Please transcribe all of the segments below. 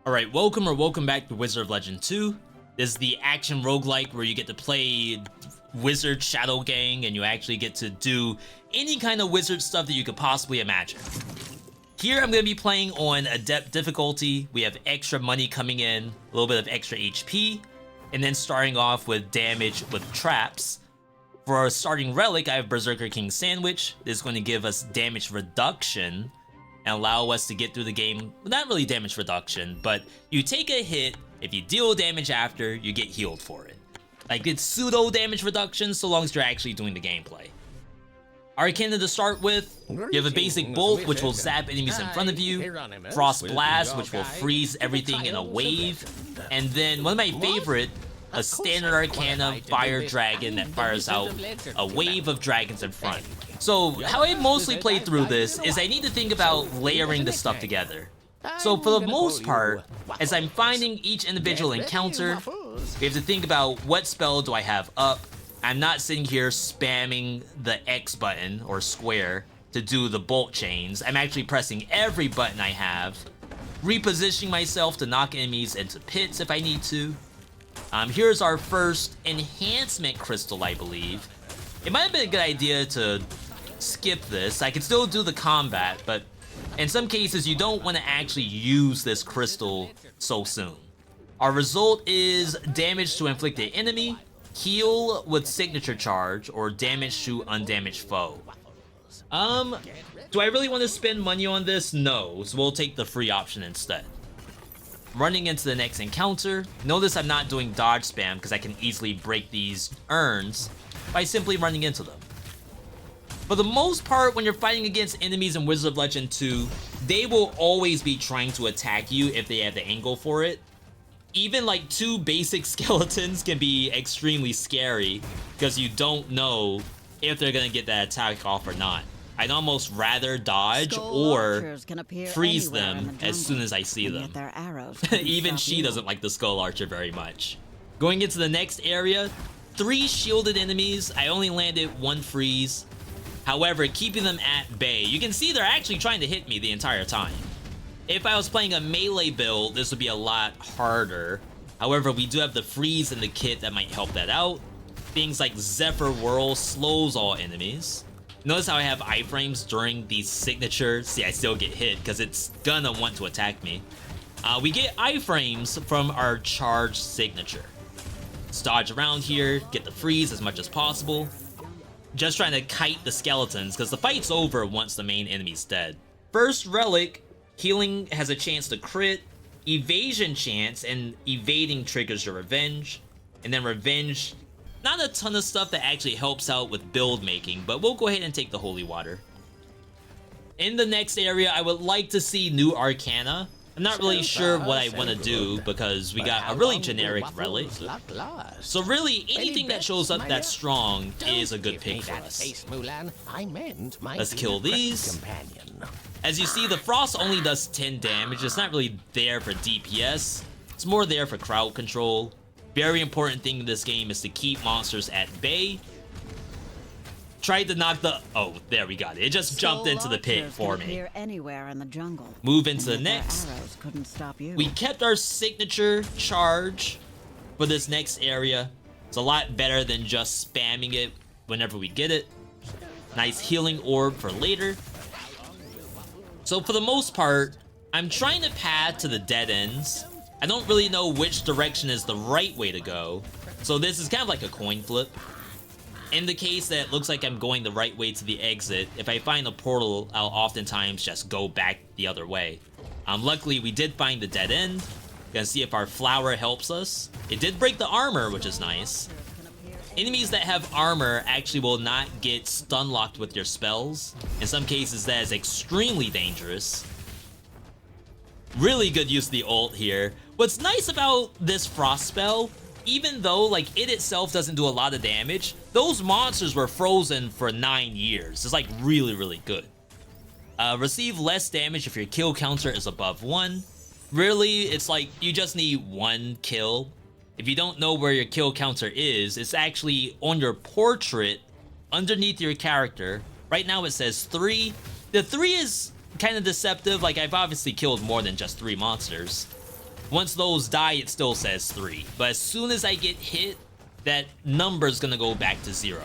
Alright, welcome back to Wizard of Legend 2. This is the action roguelike where you get to play Wizard Shadow Gang and you actually get to do any kind of wizard stuff that you could possibly imagine. Here I'm going to be playing on Adept difficulty. We have extra money coming in, a little bit of extra HP, and then starting off with damage with traps. For our starting relic, I have Berserker King Sandwich. This is going to give us damage reduction and allow us to get through the game. Not really damage reduction, but you take a hit, if you deal damage after, you get healed for it. Like, it's pseudo damage reduction so long as you're actually doing the gameplay. Arcana to start with, you have a basic bolt which will zap enemies in front of you, frost blast which will freeze everything in a wave, and then one of my favorite, a standard Arcana fire dragon that fires out a wave of dragons in front. So how I mostly play through this is I need to think about layering the stuff together. So for the most part, as I'm finding each individual encounter, we have to think about what spell do I have up. I'm not sitting here spamming the X button or square to do the bolt chains. I'm actually pressing every button I have, repositioning myself to knock enemies into pits if I need to. Here's our first enhancement crystal, I believe. It might have been a good idea to skip this. I can still do the combat, but in some cases you don't want to actually use this crystal so soon. Our result is damage to inflicted enemy, heal with signature charge, or damage to undamaged foe. Do I really want to spend money on this? No, so we'll take the free option instead. Running into the next encounter, notice I'm not doing dodge spam because I can easily break these urns by simply running into them. For the most part, when you're fighting against enemies in Wizard of Legend 2, they will always be trying to attack you if they have the angle for it. Even like two basic skeletons can be extremely scary because you don't know if they're gonna get that attack off or not. I'd almost rather dodge or freeze them as soon as I see them. Even she doesn't like the Skull Archer very much. Going into the next area, 3 shielded enemies. I only landed 1 freeze. However, keeping them at bay, you can see they're actually trying to hit me the entire time. If I was playing a melee build, this would be a lot harder. However, we do have the freeze in the kit that might help that out. Things like Zephyr Whirl slows all enemies. Notice how I have iframes during these signatures. See, I still get hit because it's gonna want to attack me. We get iframes from our charge signature. Let's dodge around here, get the freeze as much as possible. Just trying to kite the skeletons because the fight's over once the main enemy's dead. First relic, healing has a chance to crit, evasion chance, and evading triggers your revenge. And then revenge, not a ton of stuff that actually helps out with build making, but we'll go ahead and take the holy water. In the next area, I would like to see new Arcana. I'm not really sure what I want to do because we got a really generic relic. So really, anything that shows up that's strong is a good pick for us. Let's kill these. As you see, the frost only does 10 damage. It's not really there for DPS. It's more there for crowd control. Very important thing in this game is to keep monsters at bay. Tried to knock the... Oh, there we got it. It just jumped into the pit for me. Anywhere in the jungle. Move into the next. Couldn't stop you. We kept our signature charge for this next area. It's a lot better than just spamming it whenever we get it. Nice healing orb for later. So for the most part, I'm trying to path to the dead ends. I don't really know which direction is the right way to go. So this is kind of like a coin flip. In the case that it looks like I'm going the right way to the exit, if I find a portal, I'll oftentimes just go back the other way. Luckily, we did find the dead end. Gonna see if our flower helps us. It did break the armor, which is nice. Enemies that have armor actually will not get stun locked with your spells. In some cases, that is extremely dangerous. Really good use of the ult here. What's nice about this frost spell, even though like it itself doesn't do a lot of damage, those monsters were frozen for 9 years. It's like really good. Receive less damage if your kill counter is above 1. Really, it's like you just need 1 kill. If you don't know where your kill counter is, it's actually on your portrait underneath your character. Right now it says 3. The 3 is kind of deceptive. Like, I've obviously killed more than just 3 monsters. Once those die, it still says 3. But as soon as I get hit, that number's gonna go back to 0.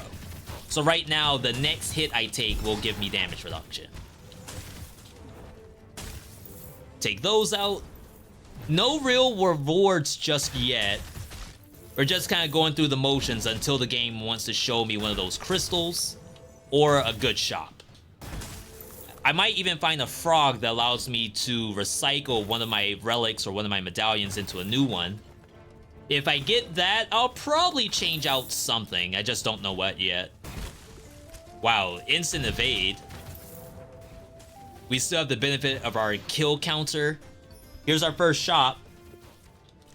So right now, the next hit I take will give me damage reduction. Take those out. No real rewards just yet. We're just kind of going through the motions until the game wants to show me one of those crystals or a good shop. I might even find a frog that allows me to recycle one of my relics or one of my medallions into a new one. If I get that, I'll probably change out something. I just don't know what yet. Wow, instant evade. We still have the benefit of our kill counter. Here's our first shop.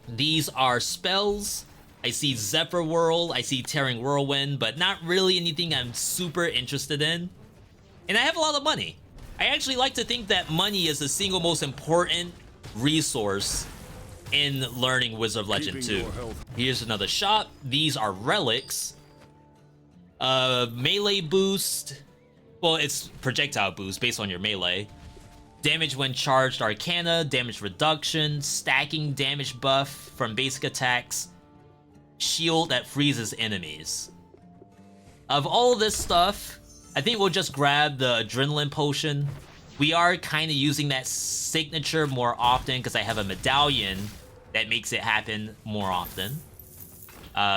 These are spells. I see Zephyr Whirl, I see Tearing Whirlwind, but not really anything I'm super interested in. And I have a lot of money. I actually like to think that money is the single most important resource in learning Wizard of Legend 2. Here's another shop. These are relics. Melee boost. Well, it's projectile boost based on your melee. Damage when charged Arcana, damage reduction, stacking damage buff from basic attacks, shield that freezes enemies. Of all of this stuff, I think we'll just grab the adrenaline potion. We are kind of using that signature more often because I have a medallion that makes it happen more often.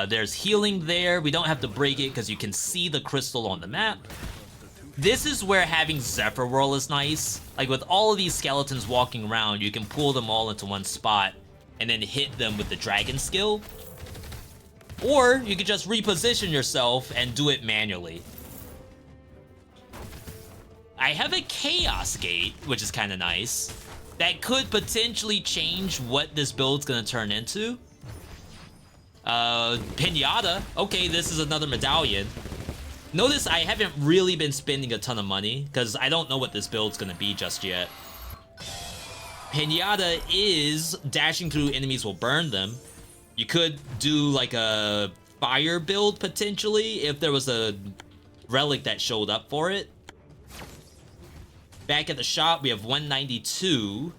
There's healing there. We don't have to break it because you can see the crystal on the map. This is where having Zephyr Whirl is nice. Like with all of these skeletons walking around, you can pull them all into one spot and then hit them with the dragon skill. Or you could just reposition yourself and do it manually. I have a Chaos Gate, which is kind of nice. That could potentially change what this build's gonna turn into. Pinata. Okay, this is another medallion. Notice I haven't really been spending a ton of money because I don't know what this build's gonna be just yet. Pinata is dashing through enemies will burn them. You could do like a fire build potentially if there was a relic that showed up for it. Back at the shop, we have 192.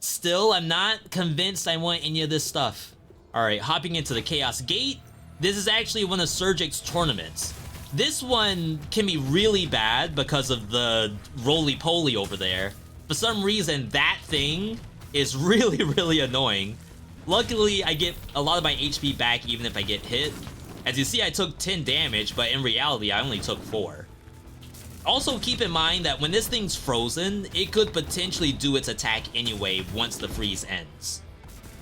Still, I'm not convinced I want any of this stuff. Alright, hopping into the Chaos Gate. This is actually one of Surgic's tournaments. This one can be really bad because of the roly-poly over there. For some reason, that thing is really, really annoying. Luckily, I get a lot of my HP back even if I get hit. As you see, I took 10 damage, but in reality, I only took 4. Also, keep in mind that when this thing's frozen, it could potentially do its attack anyway once the freeze ends.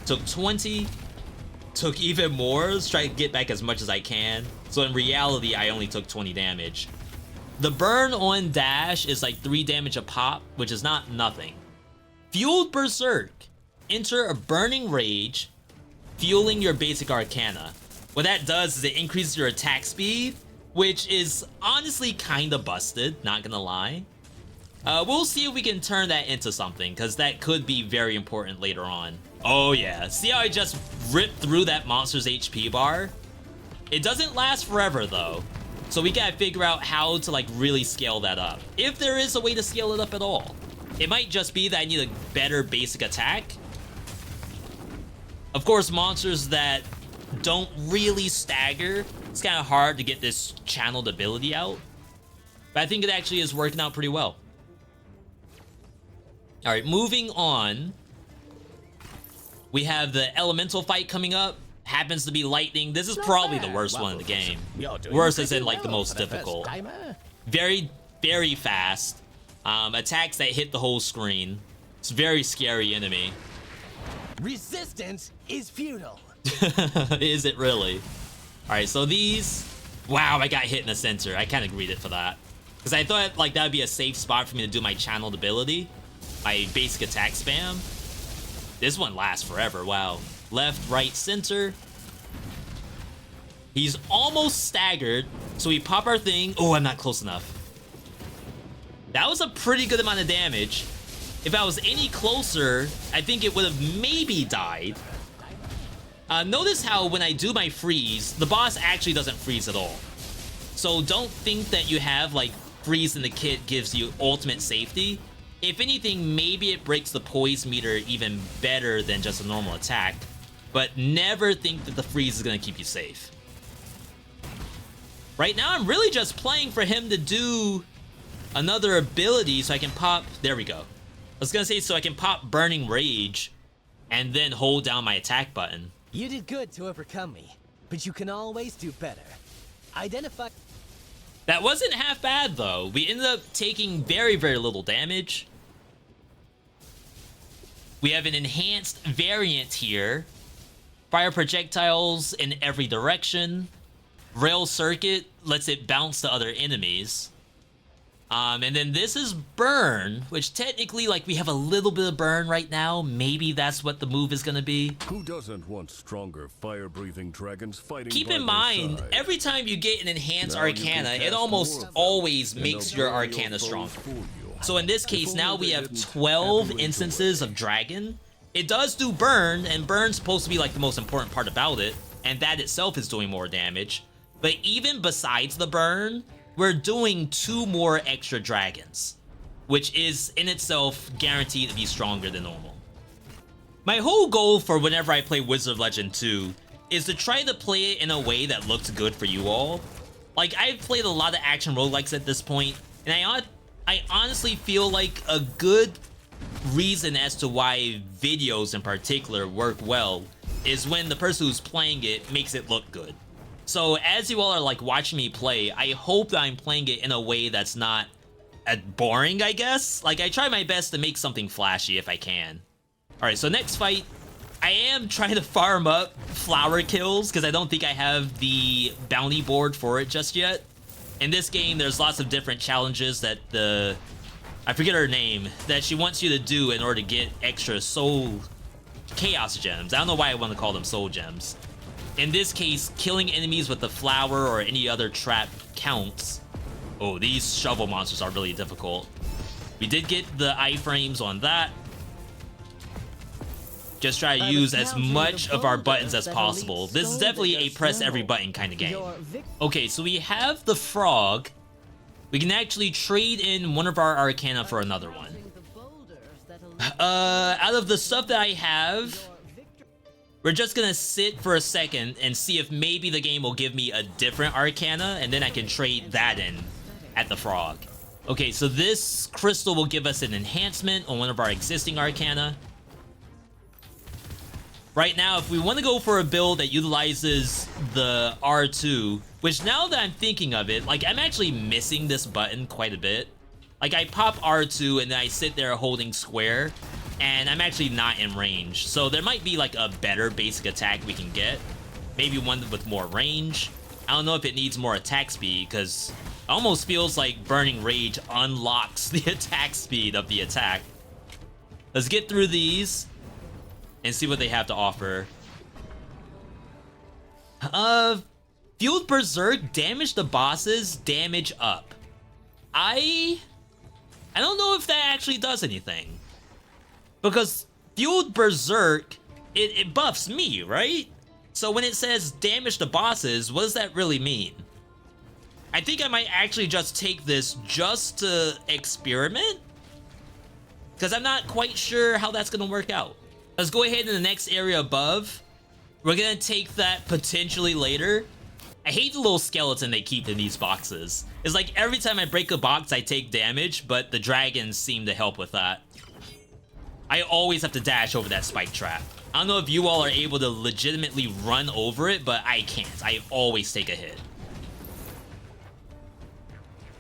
Took 20, took even more, let's try to get back as much as I can. So in reality, I only took 20 damage. The burn on dash is like 3 damage a pop, which is not nothing. Fueled Berserk. Enter a burning rage, fueling your basic Arcana. What that does is it increases your attack speed, which is honestly kind of busted, not gonna lie. We'll see if we can turn that into something, because that could be very important later on. Oh yeah, see how I just ripped through that monster's HP bar? It doesn't last forever though, so we gotta figure out how to like really scale that up. If there is a way to scale it up at all. It might just be that I need a better basic attack. Of course, monsters that don't really stagger, it's kind of hard to get this channeled ability out. But I think it actually is working out pretty well. Alright, moving on. We have the elemental fight coming up. Happens to be lightning. This is probably the worst one in the game. Worst as in like the most difficult. Very, very fast. Attacks that hit the whole screen. It's a very scary enemy. Resistance is futile. Is it really? Alright, so these... Wow, I got hit in the center. I kind of greeted for that. Because I thought like that would be a safe spot for me to do my channeled ability. My basic attack spam. This one lasts forever, wow. Left, right, center. He's almost staggered, so we pop our thing. Oh, I'm not close enough. That was a pretty good amount of damage. If I was any closer, I think it would have maybe died. Notice how when I do my freeze, the boss actually doesn't freeze at all. So don't think that you have like freeze in the kit gives you ultimate safety. If anything, maybe it breaks the poise meter even better than just a normal attack, but never think that the freeze is going to keep you safe. Right now, I'm really just playing for him to do another ability so I can pop... There we go. I was going to say so I can pop Burning Rage and then hold down my attack button. You did good to overcome me, but you can always do better. Identify... That wasn't half bad, though. We ended up taking very, very little damage. We have an enhanced variant here. Fire projectiles in every direction. Rail circuit lets it bounce to other enemies. And then this is burn, which technically, like, we have a little bit of burn right now. Maybe that's what the move is going to be. Who doesn't want stronger fire-breathing dragons fighting? Keep by in their mind, side? every time you get an enhanced Now you can Arcana, it cast almost more always and makes they'll your bury Arcana foes stronger. for you. So in this case, If now only we they have didn't 12 have you instances away. of Dragon. It does do burn, and burn's supposed to be like the most important part about it, and that itself is doing more damage. But even besides the burn, we're doing 2 more extra dragons, which is in itself guaranteed to be stronger than normal. My whole goal for whenever I play Wizard of Legend 2 is to try to play it in a way that looks good for you all. Like, I've played a lot of action roguelikes at this point, and I honestly feel like a good reason as to why videos in particular work well is when the person who's playing it makes it look good. So as you all are like watching me play, I hope that I'm playing it in a way that's not boring, I guess. Like, I try my best to make something flashy if I can. Alright, so next fight, I am trying to farm up flower kills because I don't think I have the bounty board for it just yet. In this game, there's lots of different challenges that I forget her name, that she wants you to do in order to get extra soul chaos gems. I don't know why I want to call them soul gems. In this case, killing enemies with the flower or any other trap counts. Oh, these shovel monsters are really difficult. We did get the iframes on that. Just try to use as much of our buttons as possible. This is definitely a press every button kind of game. Okay, so we have the frog. We can actually trade in one of our Arcana for another one. Out of the stuff that I have, we're just gonna sit for a second and see if maybe the game will give me a different Arcana, and then I can trade that in at the frog. Okay, so this crystal will give us an enhancement on one of our existing Arcana. Right now, if we want to go for a build that utilizes the R2, which now that I'm thinking of it, like, I'm actually missing this button quite a bit. Like, I pop R2 and then I sit there holding square, and I'm actually not in range. So there might be like a better basic attack we can get. Maybe one with more range. I don't know if it needs more attack speed, because it almost feels like Burning Rage unlocks the attack speed of the attack. Let's get through these and see what they have to offer. Fueled Berserk, damage the bosses, damage up. I don't know if that actually does anything. Because Fueled Berserk, it buffs me, right? So when it says damage the bosses, what does that really mean? I think I might actually just take this just to experiment, because I'm not quite sure how that's gonna work out. Let's go ahead in the next area above. We're gonna take that potentially later. I hate the little skeleton they keep in these boxes. It's like every time I break a box, I take damage, but the dragons seem to help with that. I always have to dash over that spike trap. I don't know if you all are able to legitimately run over it, but I can't. I always take a hit.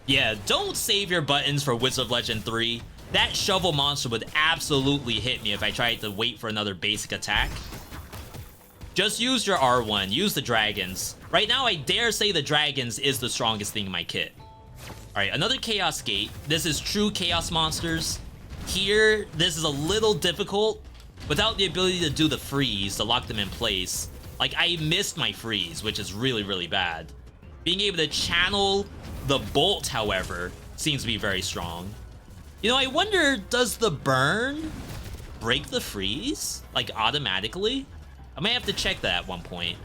Yeah, don't save your buttons for Wizard of Legend 3. That shovel monster would absolutely hit me if I tried to wait for another basic attack. Just use your R1, use the dragons. Right now, I dare say the dragons is the strongest thing in my kit. Alright, another Chaos Gate. This is true Chaos monsters. Here, this is a little difficult. Without the ability to do the freeze, to lock them in place. Like, I missed my freeze, which is really, really bad. Being able to channel the bolt, however, seems to be very strong. You know, I wonder, does the burn break the freeze? Like, automatically? I might have to check that at one point.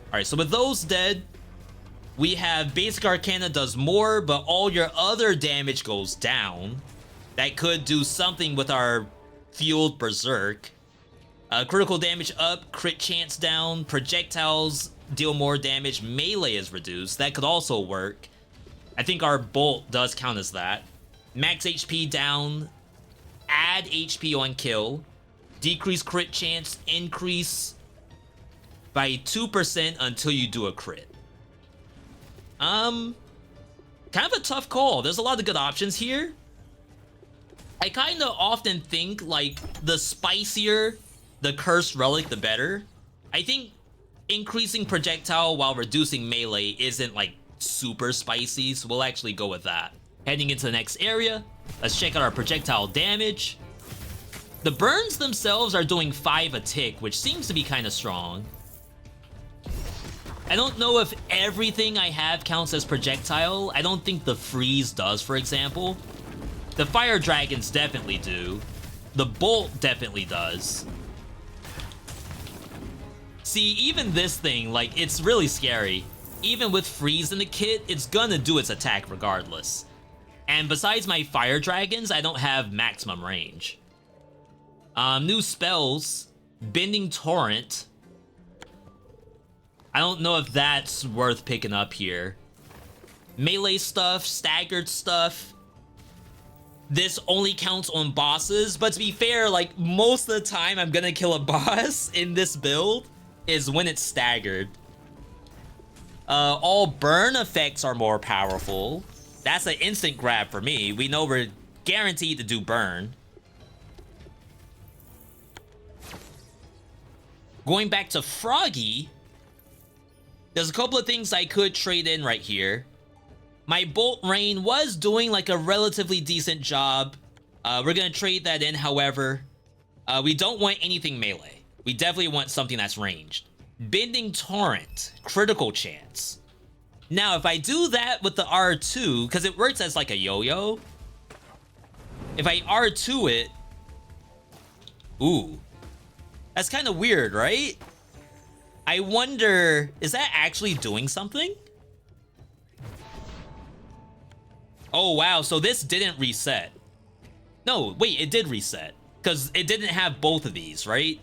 Alright, so with those dead, we have Basic Arcana does more, but all your other damage goes down. That could do something with our Fueled Berserk. Critical damage up, crit chance down, projectiles deal more damage, melee is reduced. That could also work. I think our bolt does count as that. Max HP down, add HP on kill, decrease crit chance, increase by 2% until you do a crit. Kind of a tough call. There's a lot of good options here. I kind of often think, like, the spicier the cursed relic, the better. I think increasing projectile while reducing melee isn't, like, super spicy, so we'll actually go with that. Heading into the next area, let's check out our projectile damage. The burns themselves are doing 5 a tick, which seems to be kind of strong. I don't know if everything I have counts as projectile. I don't think the freeze does, for example. The fire dragons definitely do. The bolt definitely does. See, even this thing, like, it's really scary. Even with freeze in the kit, it's gonna do its attack regardless. And besides my fire dragons, I don't have maximum range. New spells. Bending Torrent. I don't know if that's worth picking up here. Melee stuff, staggered stuff. This only counts on bosses, but to be fair, like, most of the time I'm gonna kill a boss in this build is when it's staggered. All burn effects are more powerful. That's an instant grab for me. We know we're guaranteed to do burn. Going back to Froggy, there's a couple of things I could trade in right here. My Bolt Rain was doing like a relatively decent job. We're gonna trade that in, however. We don't want anything melee. We definitely want something that's ranged. Bending Torrent, critical chance. Now, if I do that with the R2, because it works as like a yo-yo. If I R2 it... Ooh. That's kind of weird, right? I wonder, is that actually doing something? Oh, wow, so this didn't reset. No, wait, it did reset. Because it didn't have both of these, right?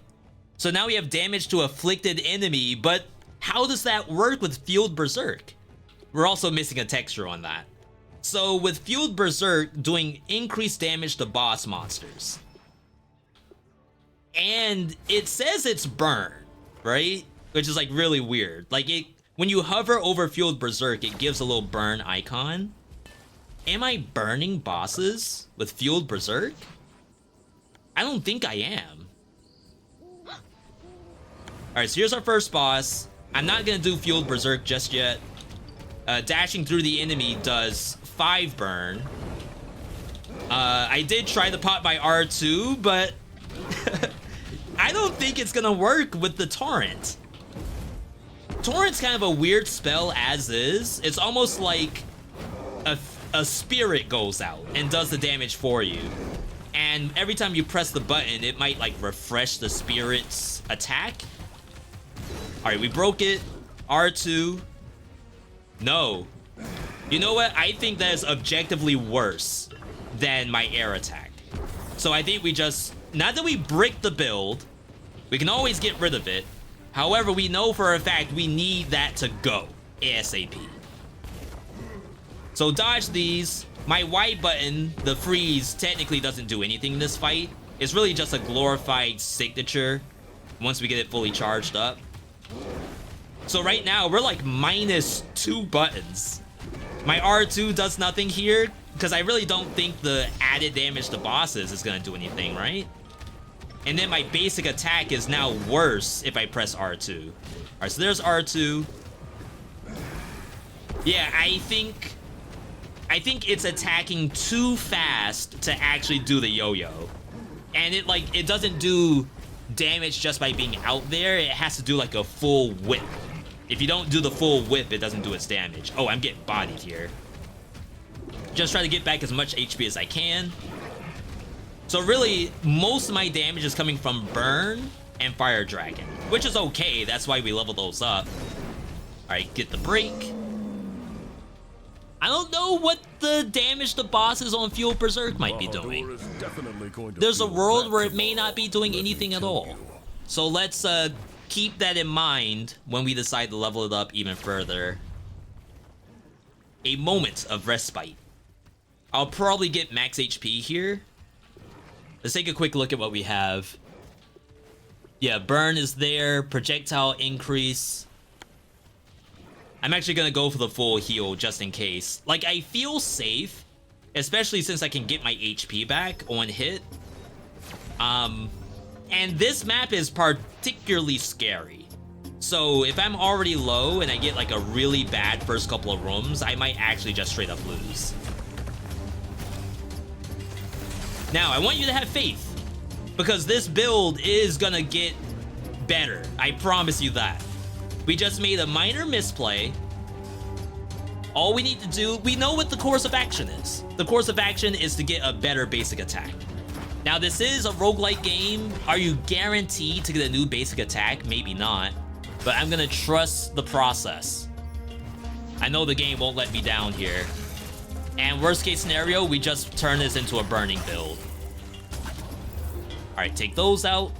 So now we have damage to afflicted enemy, but how does that work with Fueled Berserk? We're also missing a texture on that. So with Fueled Berserk doing increased damage to boss monsters. And it says it's burn, right? Which is like really weird. Like when you hover over Fueled Berserk, it gives a little burn icon. Am I burning bosses with Fueled Berserk? I don't think I am. Alright, so here's our first boss. I'm not gonna do Fueled Berserk just yet. Dashing through the enemy does 5 burn. I did try to pop my R2, but I don't think it's gonna work with the Torrent. Torrent's kind of a weird spell as is. It's almost like a spirit goes out and does the damage for you. And every time you press the button, it might like refresh the spirit's attack. All right, we broke it. R2. No. You know what? I think that is objectively worse than my air attack. So I think we just, now that we brick the build, we can always get rid of it. However, we know for a fact we need that to go ASAP. So dodge these. My Y button, the freeze, technically doesn't do anything in this fight. It's really just a glorified signature once we get it fully charged up. So right now, we're like -2 buttons. My R2 does nothing here, because I really don't think the added damage to bosses is going to do anything, right? And then my basic attack is now worse if I press R2. Alright, so there's R2. Yeah, I think it's attacking too fast to actually do the yo-yo. And it doesn't do damage just by being out there. It has to do like a full whip. If you don't do the full whip, it doesn't do its damage. Oh, I'm getting bodied here. Just try to get back as much HP as I can. So really, most of my damage is coming from Burn and Fire Dragon, which is okay. That's why we level those up. All right, get the break. I don't know what the damage the bosses on Fuel Berserk might be Bahadur doing. is definitely going to There's a feel world that where it may tomorrow. not be doing Let me anything at tell all. you. So let's keep that in mind when we decide to level it up even further. A moment of respite. I'll probably get max HP here. Let's take a quick look at what we have. Yeah, burn is there, projectile increase. I'm actually gonna go for the full heal just in case. Like, I feel safe, especially since I can get my HP back on hit. And this map is particularly scary. So if I'm already low and I get like a really bad first couple of rooms, I might actually just straight up lose. Now, I want you to have faith, because this build is gonna get better. I promise you that. We just made a minor misplay. All we need to do, we know what the course of action is. The course of action is to get a better basic attack. Now, this is a roguelike game. Are you guaranteed to get a new basic attack? Maybe not, but I'm gonna trust the process. I know the game won't let me down here. And worst case scenario, we just turn this into a burning build. All right, take those out.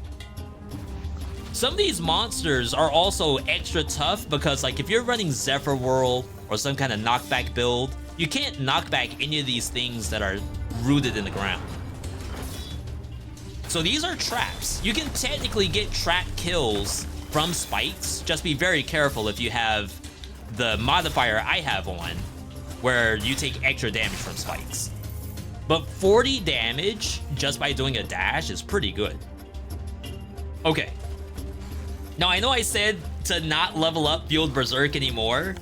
Some of these monsters are also extra tough because, like, if you're running Zephyr Whirl or some kind of knockback build, you can't knock back any of these things that are rooted in the ground. So these are traps. You can technically get trap kills from spikes. Just be very careful if you have the modifier I have on, where you take extra damage from spikes. But 40 damage just by doing a dash is pretty good. Okay. Now, I know I said to not level up Field Berserk anymore,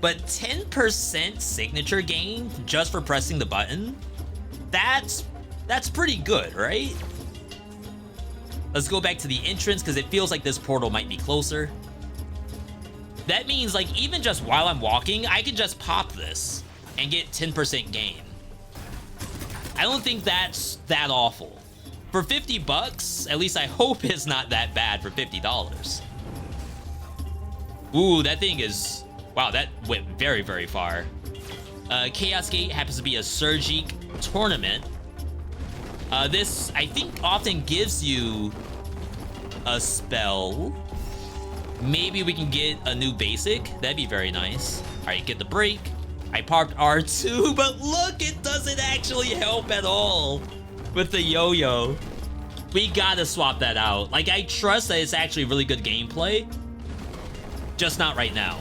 but 10% signature gain just for pressing the button, that's pretty good, right? Let's go back to the entrance because it feels like this portal might be closer. That means, like, even just while I'm walking, I can just pop this and get 10% gain. I don't think that's that awful. For 50 bucks, at least I hope it's not that bad for $50. Ooh, that thing is... Wow, that went very, very far. Chaos Gate happens to be a Surgic tournament. This, I think, often gives you a spell. Maybe we can get a new basic. That'd be very nice. All right, get the break. I popped R2, but look, it doesn't actually help at all with the yo-yo. We gotta swap that out. Like, I trust that it's actually really good gameplay, just not right now.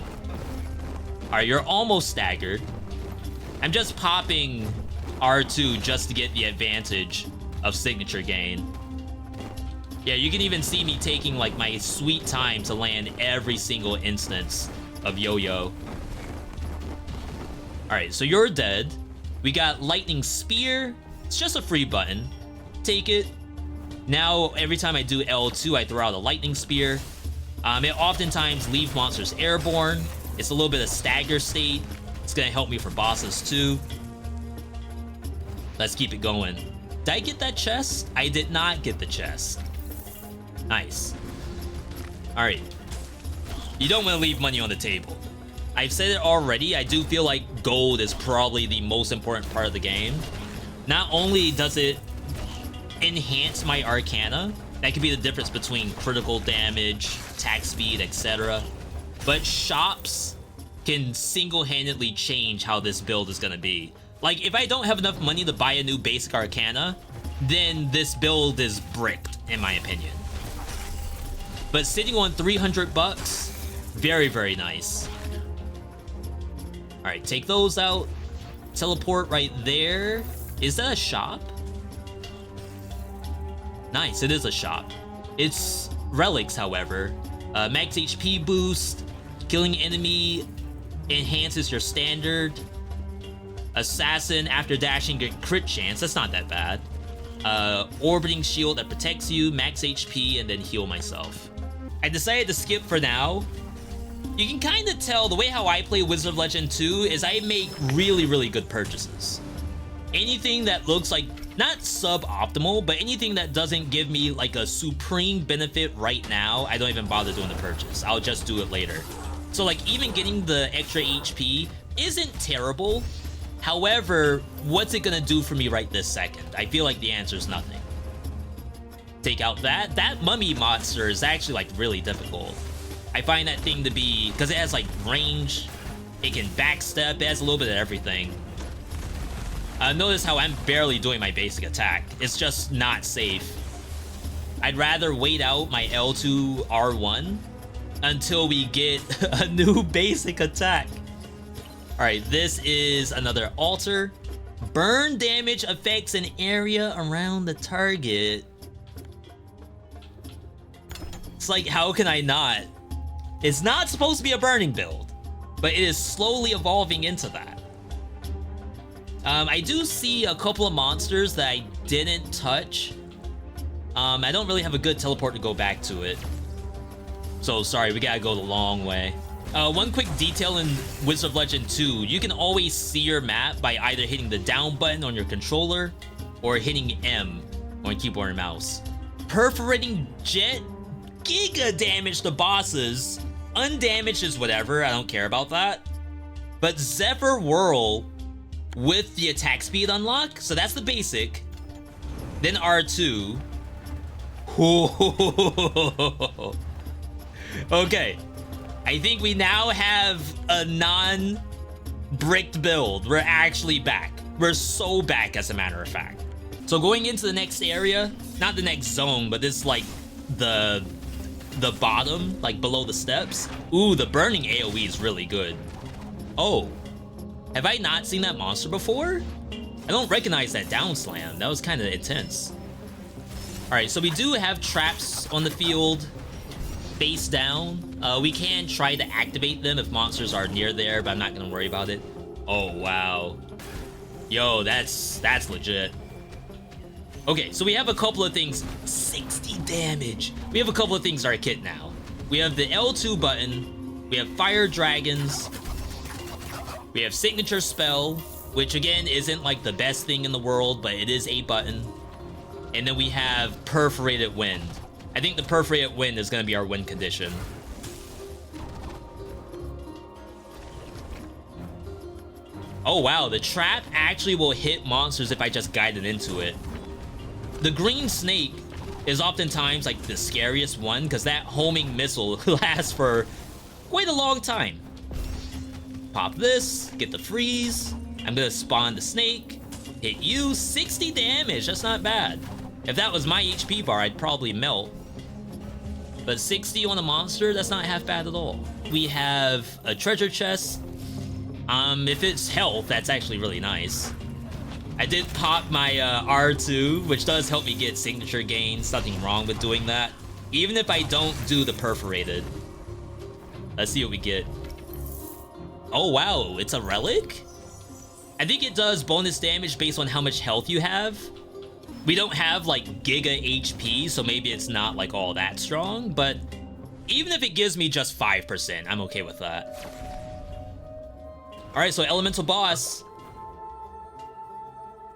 All right, you're almost staggered. I'm just popping R2 just to get the advantage of signature gain. Yeah, you can even see me taking like my sweet time to land every single instance of yo-yo. All right, so you're dead. We got Lightning Spear. It's just a free button. Take it. Now, every time I do L2, I throw out a Lightning Spear. It oftentimes leaves monsters airborne. It's a little bit of stagger state. It's gonna help me for bosses too. Let's keep it going. Did I get that chest? I did not get the chest. Nice. All right. You don't want to leave money on the table. I've said it already, I do feel like gold is probably the most important part of the game. Not only does it enhance my Arcana, that could be the difference between critical damage, attack speed, etc. But shops can single-handedly change how this build is gonna be. Like, if I don't have enough money to buy a new basic Arcana, then this build is bricked, in my opinion. But sitting on 300 bucks, very, very nice. All right, take those out. Teleport right there. Is that a shop? Nice, it is a shop. It's relics, however. Max HP boost. Killing enemy enhances your standard. Assassin, after dashing, get crit chance. That's not that bad. Orbiting shield that protects you. Max HP, and then heal myself. I decided to skip for now. You can kind of tell the way how I play Wizard of Legend 2 is I make really, really good purchases. Anything that looks like, not suboptimal, but anything that doesn't give me like a supreme benefit right now, I don't even bother doing the purchase. I'll just do it later. So like even getting the extra HP isn't terrible. However, what's it gonna do for me right this second? I feel like the answer is nothing. Take out that. That mummy monster is actually like really difficult. I find that thing to be, because it has like range, it can backstep, it has a little bit of everything. Notice how I'm barely doing my basic attack. It's just not safe. I'd rather wait out my L2 R1 until we get a new basic attack. Alright, this is another altar. Burn damage affects an area around the target. It's like, how can I not? It's not supposed to be a burning build, but it is slowly evolving into that. I do see a couple of monsters that I didn't touch. I don't really have a good teleport to go back to it. So sorry, we gotta go the long way. One quick detail in Wizard of Legend 2, you can always see your map by either hitting the down button on your controller or hitting M on keyboard and mouse. Perforating Jet, giga damage to bosses. Undamaged is whatever, I don't care about that. But Zephyr Whirl with the attack speed unlock, so that's the basic. Then R2. Okay, I think we now have a non-bricked build. We're actually back. We're so back, as a matter of fact. So going into the next area, not the next zone, but this like the bottom, like below the steps. Ooh, the burning AoE is really good. Oh, have I not seen that monster before? I don't recognize that down slam. That was kind of intense. All right, so we do have traps on the field, face down. We can try to activate them if monsters are near there, but I'm not gonna worry about it. Oh, wow. Yo, that's legit. Okay, so we have a couple of things. 60 damage. We have a couple of things in our kit now. We have the L2 button. We have fire dragons. We have signature spell, which again isn't like the best thing in the world, but it is a button. And then we have perforated wind. I think the perforated wind is gonna be our win condition. Oh wow, the trap actually will hit monsters if I just guide it into it. The green snake is oftentimes like the scariest one because that homing missile lasts for quite a long time. Pop this, get the freeze. I'm gonna spawn the snake, hit you, 60 damage, that's not bad. If that was my HP bar, I'd probably melt. But 60 on a monster, that's not half bad at all. We have a treasure chest. If it's health, that's actually really nice. I did pop my R2, which does help me get signature gains. Nothing wrong with doing that. Even if I don't do the perforated. Let's see what we get. Oh wow, it's a relic? I think it does bonus damage based on how much health you have. We don't have like giga HP, so maybe it's not like all that strong, but even if it gives me just 5%, I'm okay with that. Alright, so elemental boss.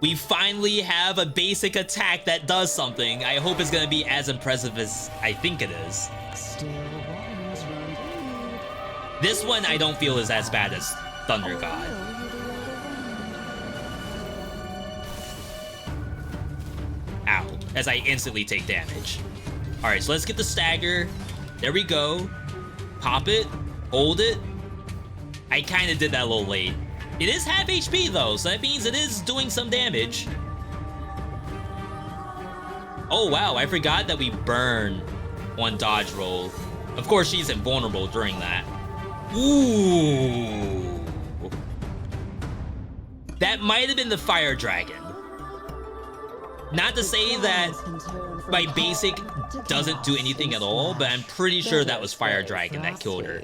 We finally have a basic attack that does something. I hope it's gonna be as impressive as I think it is. This one I don't feel is as bad as Thunder God. Ow, as I instantly take damage. Alright, so let's get the stagger. There we go. Pop it, hold it. I kind of did that a little late. It is half HP though, so that means it is doing some damage. Oh wow, I forgot that we burn on dodge roll. Of course, she's invulnerable during that. Ooh. That might have been the fire dragon. Not to say that my basic doesn't do anything at all, but I'm pretty sure that was fire dragon that killed her.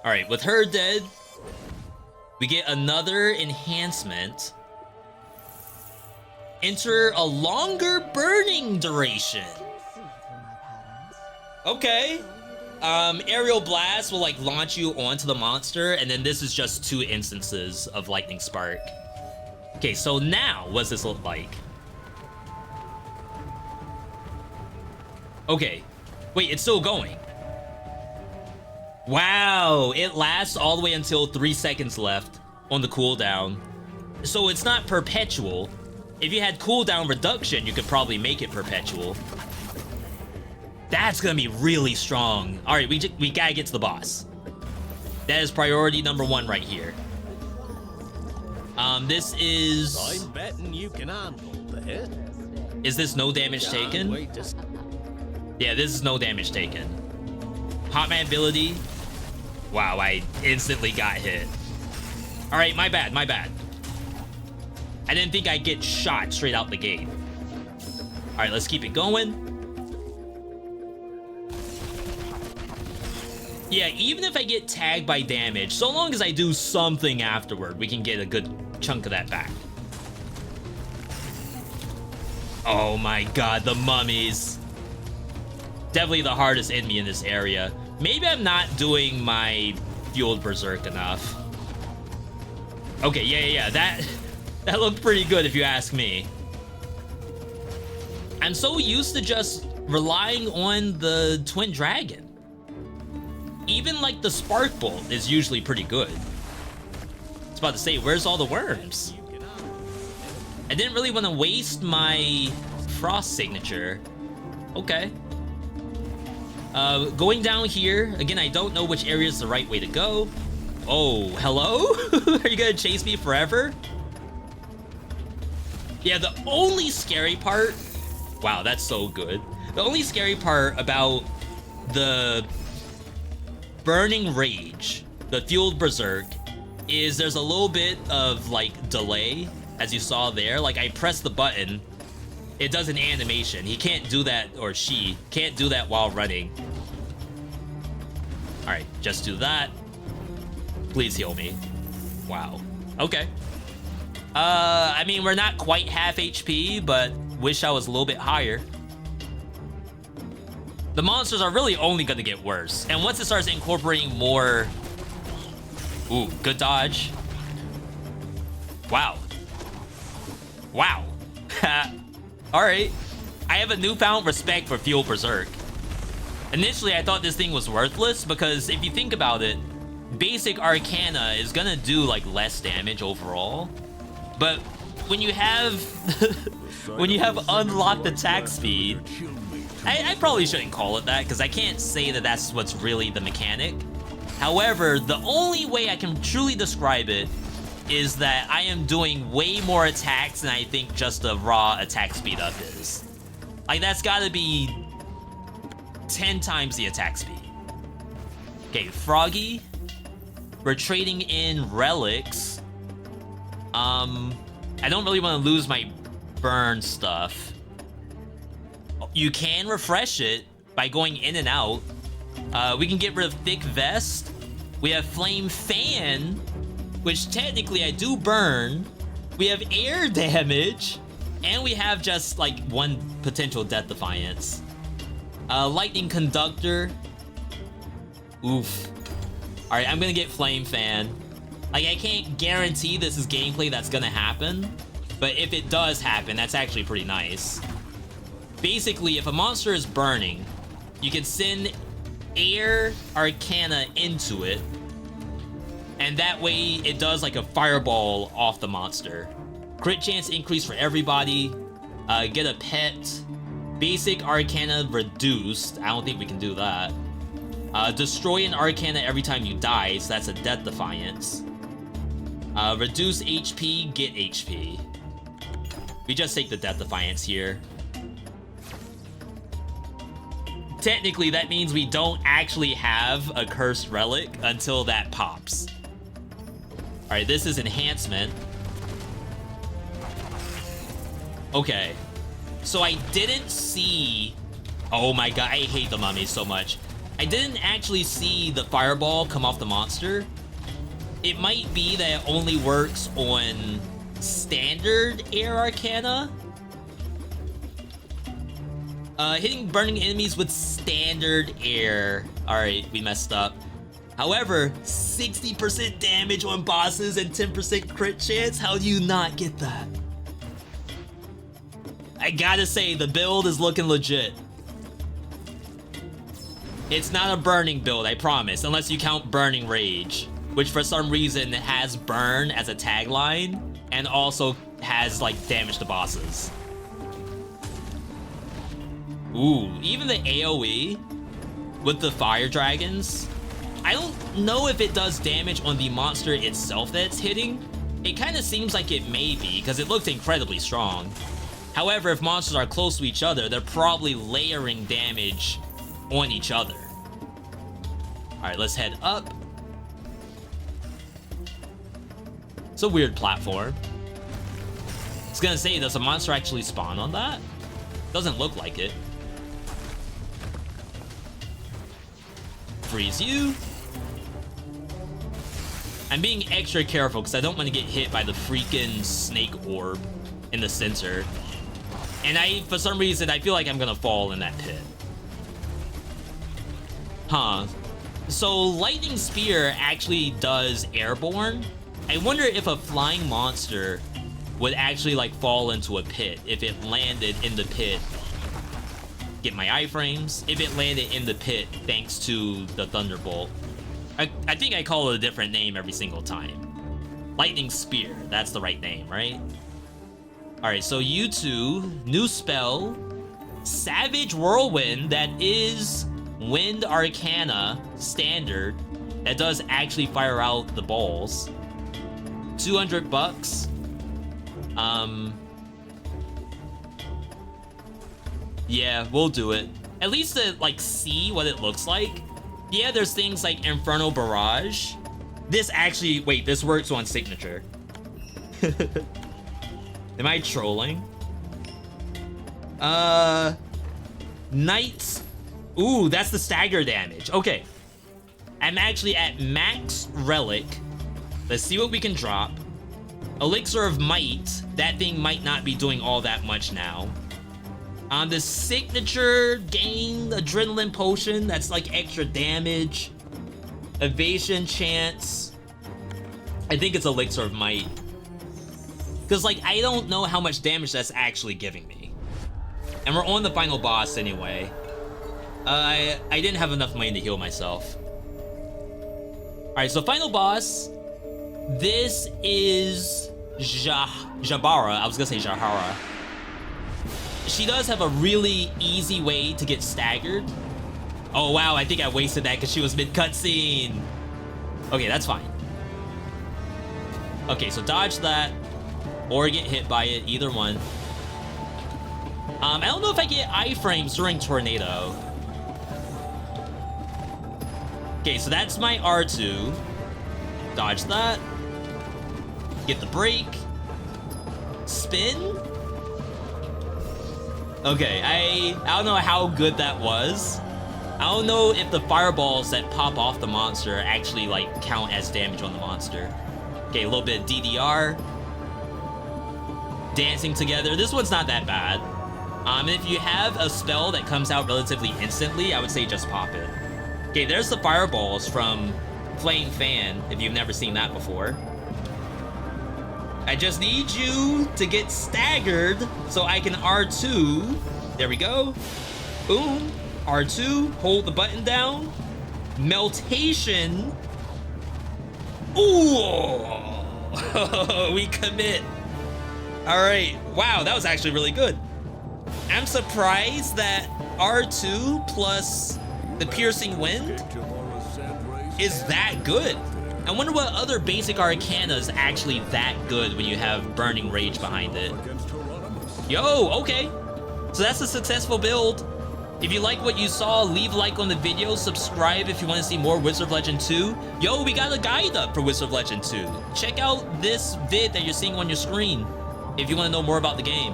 Alright, with her dead, we get another enhancement. Enter a longer burning duration. Okay. Aerial blast will like launch you onto the monster, and then this is just 2 instances of lightning spark. Okay, so now what's this look like? Okay, wait, it's still going. Wow, it lasts all the way until 3 seconds left on the cooldown. So it's not perpetual. If you had cooldown reduction, you could probably make it perpetual. That's gonna be really strong. All right, we gotta get to the boss. That is priority number 1 right here. This is... I'm betting you can handle this. Is this no damage taken? Wait to... Yeah, this is no damage taken. Hotman ability. Wow, I instantly got hit. All right, my bad, my bad. I didn't think I'd get shot straight out the gate. All right, let's keep it going. Yeah, even if I get tagged by damage, so long as I do something afterward, we can get a good chunk of that back. Oh my god, the mummies. Definitely the hardest enemy in this area. Maybe I'm not doing my Fueled Berserk enough. Okay, yeah, that looked pretty good if you ask me. I'm so used to just relying on the Twin Dragon. Even like the Spark Bolt is usually pretty good. I was about to say, where's all the worms? I didn't really want to waste my Frost signature. Okay. Going down here, again, I don't know which area is the right way to go. Oh, hello? Are you gonna chase me forever? Yeah, the only scary part... Wow, that's so good. The only scary part about the Burning Rage, the Fueled Berserk, is there's a little bit of, like, delay, as you saw there. Like, I press the button, it does an animation. He can't do that, or she can't do that while running. Alright, just do that. Please heal me. Wow. Okay. I mean, we're not quite half HP, but wish I was a little bit higher. The monsters are really only gonna get worse. And once it starts incorporating more... Ooh, good dodge. Wow. Wow. Alright. I have a newfound respect for Fueled Berserk. Initially, I thought this thing was worthless because if you think about it, basic Arcana is gonna do like less damage overall. But when you have when you have unlocked attack speed, I probably shouldn't call it that because I can't say that that's what's really the mechanic. However, the only way I can truly describe it is that I am doing way more attacks than I think just a raw attack speed up is. Like, that's gotta be 10 times the attack speed. Okay, Froggy. We're trading in relics. I don't really want to lose my burn stuff. You can refresh it by going in and out. We can get rid of Thick Vest. We have Flame Fan, which technically I do burn. We have air damage. And we have just like one potential Death Defiance. Lightning Conductor. Oof. Alright, I'm gonna get Flame Fan. Like, I can't guarantee this is gameplay that's gonna happen, but if it does happen, that's actually pretty nice. Basically, if a monster is burning, you can send air Arcana into it, and that way it does like a fireball off the monster. Crit chance increase for everybody. Get a pet. Basic Arcana reduced. I don't think we can do that. Destroy an Arcana every time you die, so that's a Death Defiance. Reduce HP, get HP. We just take the Death Defiance here. Technically, that means we don't actually have a Cursed Relic until that pops. Alright, this is Enhancement. Okay. So I didn't see... Oh my god, I hate the mummies so much. I didn't actually see the fireball come off the monster. It might be that it only works on standard air Arcana. Hitting burning enemies with standard air. Alright, we messed up. However, 60% damage on bosses and 10% crit chance? How do you not get that? I gotta say, the build is looking legit. It's not a burning build, I promise, unless you count Burning Rage, which for some reason has burn as a tagline and also has like damage to bosses. Ooh, even the AoE with the fire dragons, I don't know if it does damage on the monster itself that it's hitting. It kind of seems like it may be because it looked incredibly strong. However, if monsters are close to each other, they're probably layering damage on each other. All right, let's head up. It's a weird platform. I was gonna say, does a monster actually spawn on that? Doesn't look like it. Freeze you. I'm being extra careful because I don't want to get hit by the freaking snake orb in the center. And for some reason, I feel like I'm gonna fall in that pit. Huh. So lightning spear actually does airborne. I wonder if a flying monster would actually like fall into a pit if it landed in the pit. Get my iframes. If it landed in the pit thanks to the thunderbolt. I think I call it a different name every single time. Lightning spear, that's the right name, right? All right, so you two, new spell, Savage Whirlwind, that is Wind Arcana standard. That does actually fire out the balls. 200 bucks. Yeah, we'll do it. At least to like see what it looks like. Yeah, there's things like Infernal Barrage. This actually, wait, this works on signature. Am I trolling? Knights. Ooh, that's the stagger damage. Okay. I'm actually at max relic. Let's see what we can drop. Elixir of Might. That thing might not be doing all that much now. The signature gain adrenaline potion. That's like extra damage. Evasion chance. I think it's Elixir of Might. Because like, I don't know how much damage that's actually giving me. And we're on the final boss anyway. I didn't have enough money to heal myself. Alright, so final boss. This is Jabara. I was gonna say Jahara. She does have a really easy way to get staggered. Oh wow, I think I wasted that because she was mid-cutscene. Okay, that's fine. Okay, so dodge that. Or get hit by it, either one. I don't know if I get iframes during Tornado. Okay, so that's my R2. Dodge that. Get the break. Spin. Okay, I don't know how good that was. I don't know if the fireballs that pop off the monster actually like count as damage on the monster. Okay, a little bit of DDR. Dancing together. This one's not that bad. And if you have a spell that comes out relatively instantly, I would say just pop it. Okay, there's the fireballs from Flame Fan, if you've never seen that before. I just need you to get staggered so I can R2. There we go. Boom. R2. Hold the button down. Meltation. Ooh. We commit. All right. Wow, that was actually really good. I'm surprised that R2 plus the piercing wind is that good. I wonder what other basic arcana is actually that good when you have Burning Rage behind it. Yo, okay. So that's a successful build. If you like what you saw, leave a like on the video, subscribe if you want to see more Wizard of Legend 2. Yo, we got a guide up for Wizard of Legend 2. Check out this vid that you're seeing on your screen if you want to know more about the game.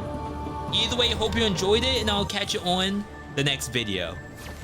Either way, hope you enjoyed it, and I'll catch you on the next video.